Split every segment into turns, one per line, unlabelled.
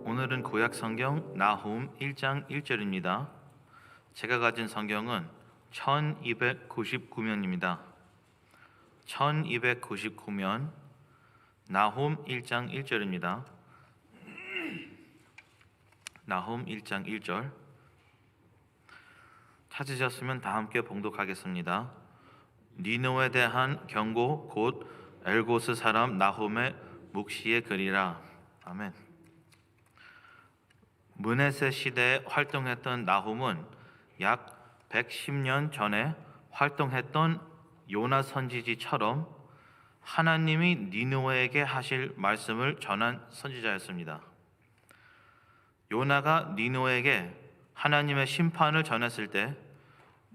오늘은 구약 성경 나훔 1장 1절입니다. 제가 가진 성경은 1299면입니다. 1299면 나훔 1장 1절입니다. 나훔 1장 1절 찾으셨으면 다 함께 봉독하겠습니다. 니느웨에 대한 경고 곧 엘고스 사람 나훔의 묵시의 글이라. 아멘. 므낫세 시대에 활동했던 나훔은 약 110년 전에 활동했던 요나 선지지처럼 하나님이 니느웨에게 하실 말씀을 전한 선지자였습니다. 요나가 니느웨에게 하나님의 심판을 전했을 때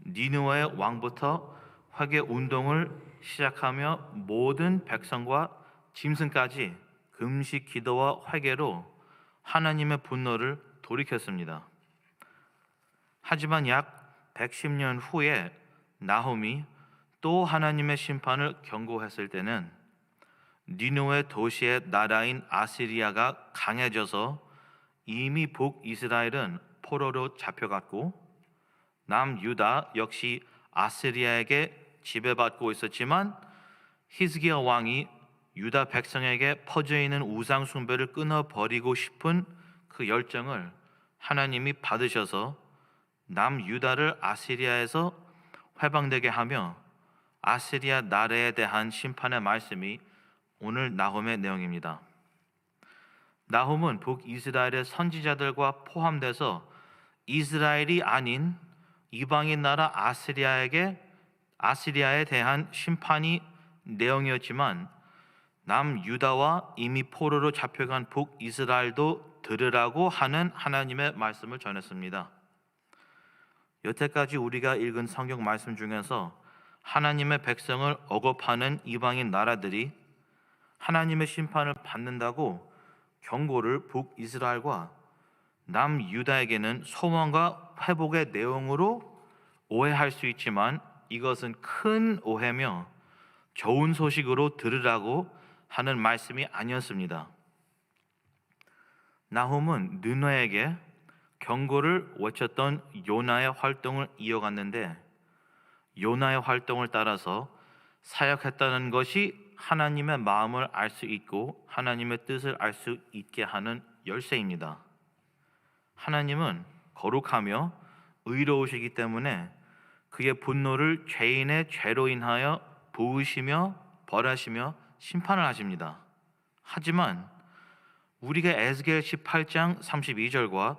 니느웨 왕부터 회개 운동을 시작하며 모든 백성과 짐승까지 금식 기도와 회개로 하나님의 분노를 돌이켰습니다. 하지만 약 110년 후에 나훔이 또 하나님의 심판을 경고했을 때는 니느웨 도시의 나라인 아시리아가 강해져서 이미 북이스라엘은 포로로 잡혀갔고 남유다 역시 아시리아에게 지배받고 있었지만 히스기야 왕이 유다 백성에게 퍼져있는 우상 숭배를 끊어버리고 싶은 그 열정을 하나님이 받으셔서 남유다를 아시리아에서 해방되게 하며 아시리아 나라에 대한 심판의 말씀이 오늘 나훔의 내용입니다. 나훔은 북이스라엘의 선지자들과 포함돼서 이스라엘이 아닌 이방인 나라 아시리아에 대한 심판이 내용이었지만 남유다와 이미 포로로 잡혀간 북이스라엘도 들으라고 하는 하나님의 말씀을 전했습니다. 여태까지 우리가 읽은 성경 말씀 중에서 하나님의 백성을 억압하는 이방인 나라들이 하나님의 심판을 받는다고 경고를 북이스라엘과 남유다에게는 소망과 회복의 내용으로 오해할 수 있지만 이것은 큰 오해며 좋은 소식으로 들으라고 하는 말씀이 아니었습니다. 나훔은 느느웨에게 경고를 외쳤던 요나의 활동을 이어갔는데 요나의 활동을 따라서 사역했다는 것이 하나님의 마음을 알 수 있고 하나님의 뜻을 알 수 있게 하는 열쇠입니다. 하나님은 거룩하며 의로우시기 때문에 그의 분노를 죄인의 죄로 인하여 부으시며 벌하시며 심판을 하십니다. 하지만 우리가 에스겔 18장 32절과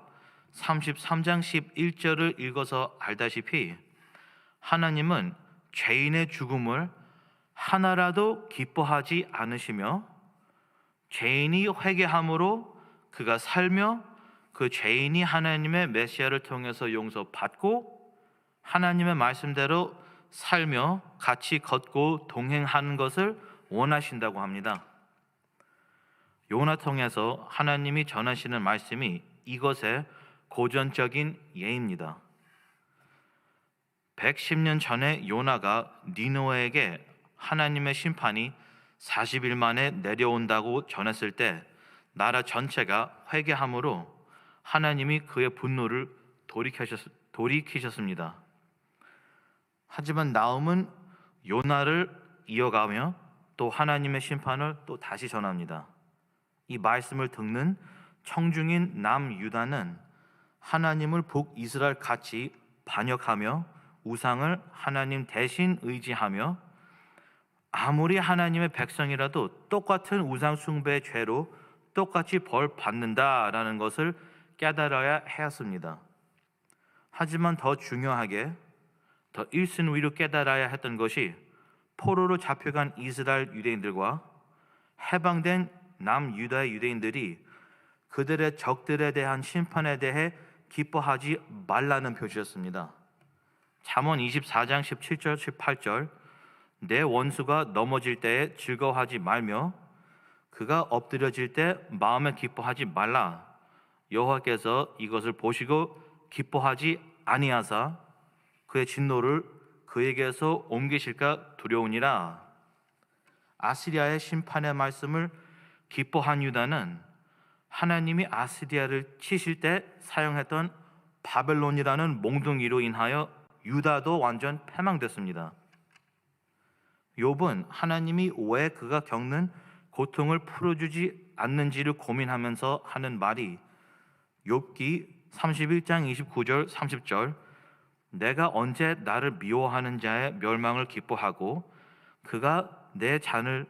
33장 11절을 읽어서 알다시피 하나님은 죄인의 죽음을 하나라도 기뻐하지 않으시며 죄인이 회개함으로 그가 살며 그 죄인이 하나님의 메시아를 통해서 용서받고 하나님의 말씀대로 살며 같이 걷고 동행하는 것을 원하신다고 합니다. 요나 통해서 하나님이 전하시는 말씀이 이것의 고전적인 예입니다. 110년 전에 요나가 니느웨에게 하나님의 심판이 40일 만에 내려온다고 전했을 때 나라 전체가 회개함으로 하나님이 그의 분노를 돌이키셨습니다. 하지만 나훔은 요나를 이어가며 또 하나님의 심판을 또 다시 전합니다. 이 말씀을 듣는 청중인 남유다는 하나님을 북이스라엘 같이 반역하며 우상을 하나님 대신 의지하며 아무리 하나님의 백성이라도 똑같은 우상 숭배의 죄로 똑같이 벌 받는다라는 것을 깨달아야 하였습니다. 하지만 더 중요하게 더 일순 위로 깨달아야 했던 것이 포로로 잡혀간 이스라엘 유대인들과 해방된 남유다의 유대인들이 그들의 적들에 대한 심판에 대해 기뻐하지 말라는 표시였습니다. 잠언 24장 17절 18절 내 원수가 넘어질 때에 즐거워하지 말며 그가 엎드려질 때 마음에 기뻐하지 말라. 여호와께서 이것을 보시고 기뻐하지 아니하사 그의 진노를 그에게서 옮기실까 두려우니라. 아시리아의 심판의 말씀을 기뻐한 유다는 하나님이 아스리아를 치실 때 사용했던 바벨론이라는 몽둥이로 인하여 유다도 완전 패망됐습니다. 욥은 하나님이 왜 그가 겪는 고통을 풀어주지 않는지를 고민하면서 하는 말이 욥기 31장 29절 30절 내가 언제 나를 미워하는 자의 멸망을 기뻐하고 그가 내 잔을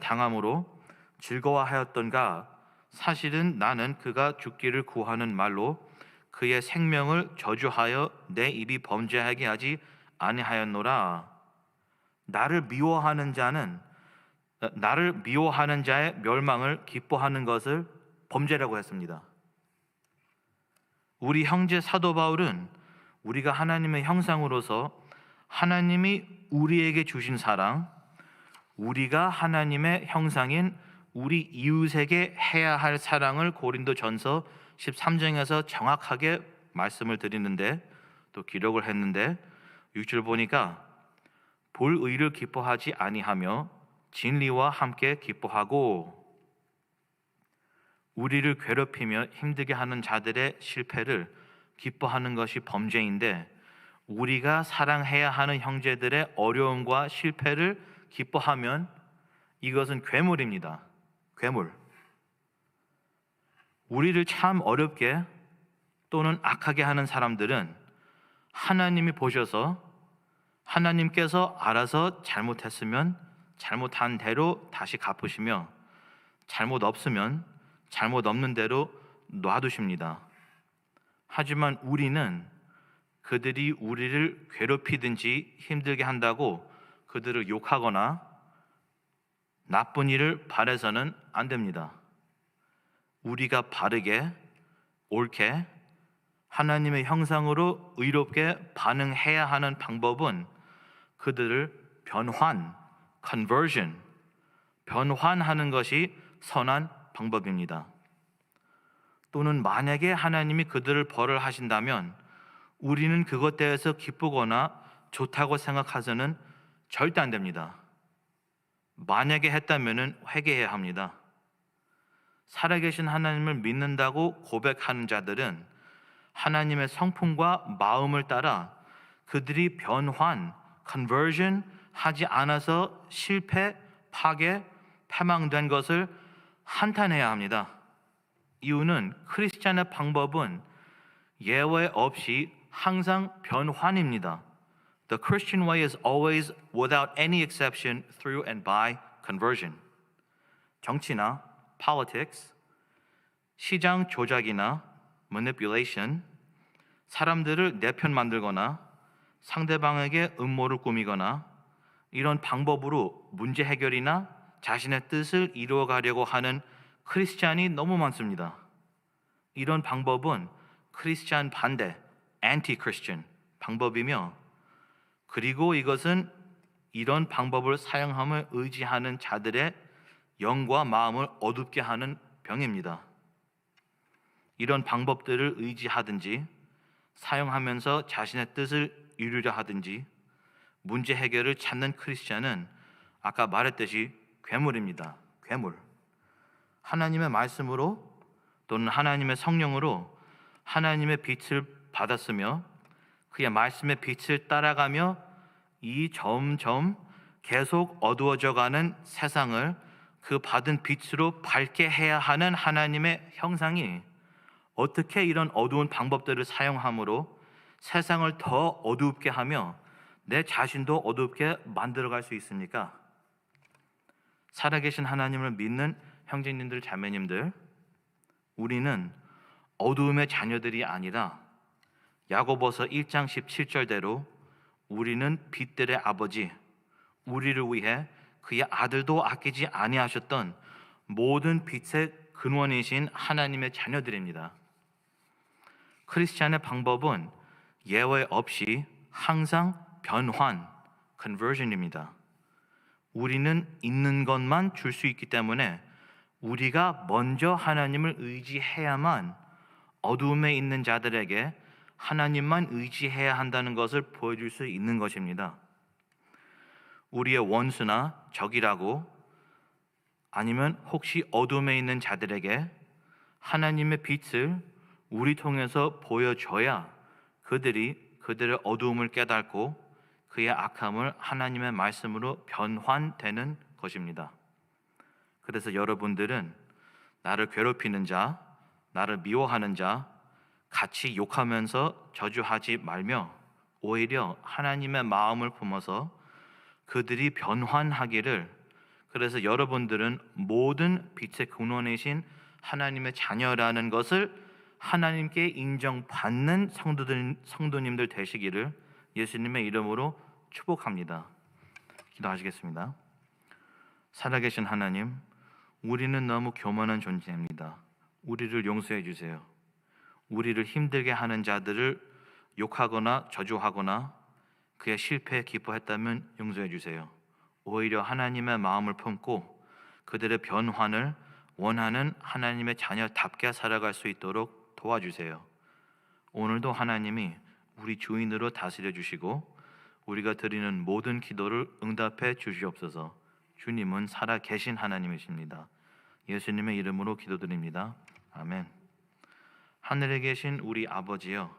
당함으로 즐거워하였던가. 사실은 나는 그가 죽기를 구하는 말로 그의 생명을 저주하여 내 입이 범죄하게 하지 아니하였노라. 나를 미워하는 자의 멸망을 기뻐하는 것을 범죄라고 했습니다. 우리 형제 사도 바울은 우리가 하나님의 형상으로서 하나님이 우리에게 주신 사랑, 우리가 하나님의 형상인 우리 이웃에게 해야 할 사랑을 고린도전서 13장에서 정확하게 말씀을 드리는데, 또 기록을 했는데 6절 보니까 볼 의를 기뻐하지 아니하며 진리와 함께 기뻐하고, 우리를 괴롭히며 힘들게 하는 자들의 실패를 기뻐하는 것이 범죄인데, 우리가 사랑해야 하는 형제들의 어려움과 실패를 기뻐하면 이것은 괴물입니다. 괴물. 우리를 참 어렵게 또는 악하게 하는 사람들은 하나님이 보셔서 하나님께서 알아서 잘못했으면 잘못한 대로 다시 갚으시며, 잘못 없으면 잘못 없는 대로 놔두십니다. 하지만 우리는 그들이 우리를 괴롭히든지 힘들게 한다고 그들을 욕하거나 나쁜 일을 바라서는 안 됩니다. 우리가 바르게, 옳게, 하나님의 형상으로 의롭게 반응해야 하는 방법은 그들을 변환하는 것이 선한 방법입니다. 또는 만약에 하나님이 그들을 벌을 하신다면 우리는 그것 대해서 기쁘거나 좋다고 생각해서는 절대 안 됩니다. 만약에 했다면 회개해야 합니다. 살아계신 하나님을 믿는다고 고백하는 자들은 하나님의 성품과 마음을 따라 그들이 conversion 하지 않아서 실패, 파괴, 패망된 것을 한탄해야 합니다. 이유는 크리스찬의 방법은 예외 없이 항상 변환입니다. The Christian way is always, without any exception, through and by conversion. 정치나 politics, 시장 조작이나 manipulation, 사람들을 내 편 만들거나 상대방에게 음모를 꾸미거나 이런 방법으로 문제 해결이나 자신의 뜻을 이루어가려고 하는 크리스찬이 너무 많습니다. 이런 방법은 크리스찬 반대, anti-Christian 방법이며, 그리고 이것은 이런 방법을 사용함을 의지하는 자들의 영과 마음을 어둡게 하는 병입니다. 이런 방법들을 의지하든지 사용하면서 자신의 뜻을 이루려 하든지 문제 해결을 찾는 크리스찬은 아까 말했듯이 괴물입니다. 괴물. 하나님의 말씀으로 또는 하나님의 성령으로 하나님의 빛을 받았으며 그의 말씀의 빛을 따라가며 이 점점 계속 어두워져가는 세상을 그 받은 빛으로 밝게 해야 하는 하나님의 형상이 어떻게 이런 어두운 방법들을 사용함으로 세상을 더 어둡게 하며 내 자신도 어둡게 만들어갈 수 있습니까? 살아계신 하나님을 믿는 형제님들, 자매님들, 우리는 어두움의 자녀들이 아니라 야고보서 1장 17절대로 우리는 빛들의 아버지, 우리를 위해 그의 아들도 아끼지 아니하셨던 모든 빛의 근원이신 하나님의 자녀들입니다. 크리스찬의 방법은 예외 없이 항상 conversion입니다. 우리는 있는 것만 줄 수 있기 때문에 우리가 먼저 하나님을 의지해야만 어두움에 있는 자들에게 하나님만 의지해야 한다는 것을 보여줄 수 있는 것입니다. 우리의 원수나 적이라고, 아니면 혹시 어둠에 있는 자들에게 하나님의 빛을 우리 통해서 보여줘야 그들의 어두움을 깨닫고 그의 악함을 하나님의 말씀으로 변환되는 것입니다. 그래서 여러분들은 나를 괴롭히는 자, 나를 미워하는 자 같이 욕하면서 저주하지 말며 오히려 하나님의 마음을 품어서 그들이 변환하기를, 그래서 여러분들은 모든 빛의 근원이신 하나님의 자녀라는 것을 하나님께 인정받는 성도님들 되시기를 예수님의 이름으로 축복합니다. 기도하시겠습니다. 살아계신 하나님, 우리는 너무 교만한 존재입니다. 우리를 용서해 주세요. 우리를 힘들게 하는 자들을 욕하거나 저주하거나 그의 실패에 기뻐했다면 용서해 주세요. 오히려 하나님의 마음을 품고 그들의 변환을 원하는 하나님의 자녀답게 살아갈 수 있도록 도와주세요. 오늘도 하나님이 우리 주인으로 다스려 주시고 우리가 드리는 모든 기도를 응답해 주시옵소서. 주님은 살아 계신 하나님이십니다. 예수님의 이름으로 기도드립니다. 아멘. 하늘에 계신 우리 아버지여,